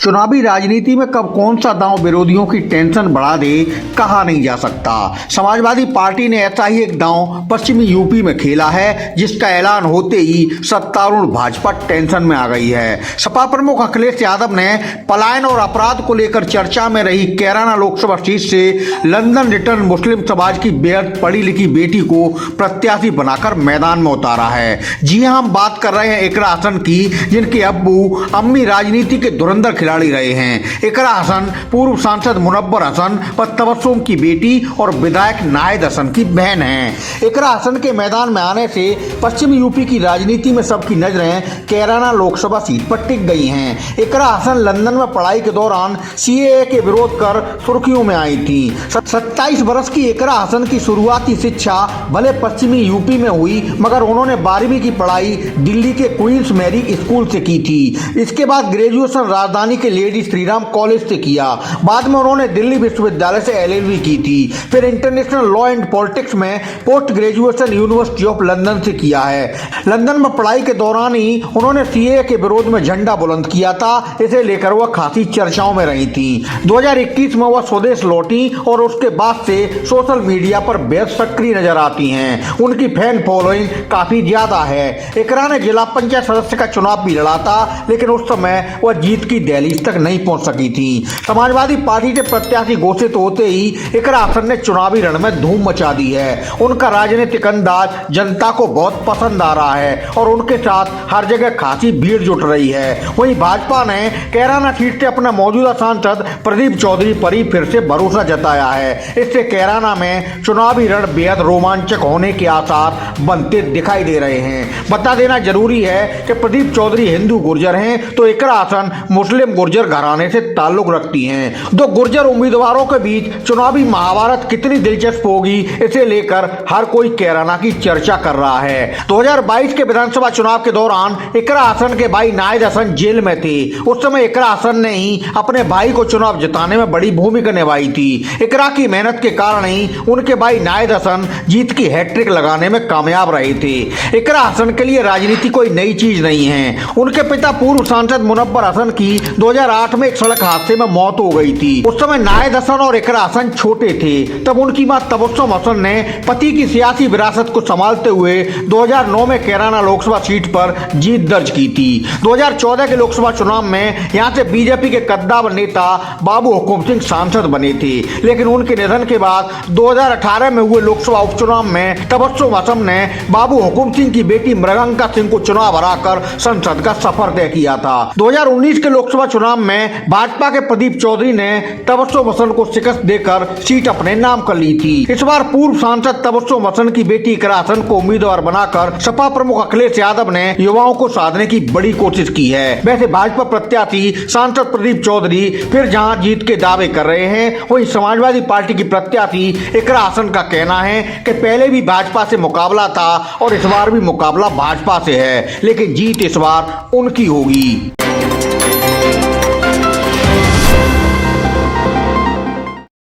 चुनावी राजनीति में कब कौन सा दांव विरोधियों की टेंशन बढ़ा दे कहा नहीं जा सकता। समाजवादी पार्टी ने ऐसा ही एक दांव पश्चिमी यूपी में खेला है, जिसका ऐलान होते ही सत्तारूढ़ भाजपा टेंशन में आ गई है। सपा प्रमुख अखिलेश यादव ने पलायन और अपराध को लेकर चर्चा में रही कैराना लोकसभा सीट से लंदन रिटर्न मुस्लिम समाज की बेहद पढ़ी लिखी बेटी को प्रत्याशी बनाकर मैदान में उतारा है। जी हां, हम बात कर रहे हैं इकरा हसन की, जिनके अब्बू अम्मी राजनीति के धुरंधर खिलाड़ी रहे हैं। इकरा हसन पूर्व सांसद मुनव्वर हसन व तबस्सुम की बेटी और विधायक नाहिद हसन की बहन हैं। इकरा हसन के मैदान में आने से पश्चिमी यूपी की राजनीति में सबकी नजरें कैराना लोकसभा सीट पर टिक गई हैं। इकरा हसन लंदन में पढ़ाई के दौरान सीएए के विरोध कर सुर्खियों में आई थी। 27 वर्ष की इकरा हसन की शुरुआती शिक्षा भले पश्चिमी यूपी में हुई, मगर उन्होंने 12वीं की पढ़ाई दिल्ली के क्वींस मैरी स्कूल से की थी। इसके बाद ग्रेजुएशन राजधानी के लेडी श्रीराम कॉलेज से किया। बाद में उन्होंने दिल्ली विश्वविद्यालय से LLB की थी। फिर इंटरनेशनल लॉ एंड पॉलिटिक्स में post graduation university of London से किया है। लंदन में पढ़ाई के दौरान ही उन्होंने सीएए के विरोध में झंडा बुलंद किया था। इसे लेकर वह खासी चर्चाओं में रही थी। 2021 में वह स्वदेश लौटी और उसके बाद से सोशल मीडिया पर बेहद सक्रिय नजर आती हैं। उनकी फैन फॉलोइंग काफी ज्यादा है। इकरा ने जिला पंचायत सदस्य का चुनाव भी लड़ा था, लेकिन उस समय वह जीत की दहलीज तक नहीं पहुंच सकी थी। समाजवादी पार्टी से प्रत्याशी घोषित होते ही इकरा हसन ने चुनावी रण में धूम मचा दी है। उनका राजनीतिक अंदाज जनता को बहुत पसंद आ रहा है और उनके साथ हर जगह खासी भीड़ जुट रही है। वहीं भाजपा ने कैराना सीट से अपना मौजूदा सांसद प्रदीप चौधरी पर ही फिर से भरोसा जताया है। इससे कैराना में चुनावी रण बेहद रोमांचक होने के आसार बनते दिखाई दे रहे हैं। बता देना जरूरी है कि प्रदीप चौधरी हिंदू गुर्जर हैं, तो इकरा हसन मुस्लिम गुर्जर घराने से ताल्लुक रखती हैं। दो गुर्जर उम्मीदवारों के बीच चुनावी महाभारत कितनी दिलचस्प होगी, इसे लेकर हर कोई कैराना की चर्चा कर रहा है। 2022 के विधानसभा चुनाव के दौरान इकरा हसन के भाई नाहिद हसन जेल में थे। उस समय इकरा हसन ने ही अपने भाई को चुनाव जिताने में बड़ी भूमिका निभाई थी। इकरा की मेहनत के कारण ही उनके भाई नाहिद हसन जीत की हैट्रिक लगाने में कामयाब रहे थे। इकरा हसन के लिए राजनीति कोई नई चीज नहीं है। उनके पिता पूर्व सांसद मुनव्वर हसन की 2008 में एक सड़क हादसे में मौत हो गई थी। उस समय नाहिद हसन और इकरा हसन छोटे थे। तब उनकी मां तबस्सुम हसन ने पति की सियासी विरासत को संभालते हुए 2009 में कैराना लोकसभा सीट पर जीत दर्ज की थी। 2014 के लोकसभा चुनाव में यहां से बीजेपी के कद्दावर नेता बाबू हुकुम सिंह सांसद बने थे, लेकिन उनके निधन के बाद 2018 में हुए लोकसभा उपचुनाव में तबस्सुम हसन ने बाबू हुकुम सिंह की बेटी मृगंका सिंह को चुनाव हराकर संसद का सफर तय किया था। 2019 के लोकसभा चुनाव में भाजपा के प्रदीप चौधरी ने तबस्सुम हसन को शिकस्त देकर सीट अपने नाम कर ली थी। इस बार पूर्व सांसद तबस्सुम हसन की बेटी इकरा हसन को उम्मीदवार बनाकर सपा प्रमुख अखिलेश यादव ने युवाओं को साधने की बड़ी कोशिश की है। वैसे भाजपा प्रत्याशी सांसद प्रदीप चौधरी फिर जहां जीत के दावे कर रहे हैं, वहीं समाजवादी पार्टी की प्रत्याशी इकरा हसन का कहना है कि पहले भी भाजपा से मुकाबला था और इस बार भी मुकाबला भाजपा से है, लेकिन जीत इस बार उनकी होगी।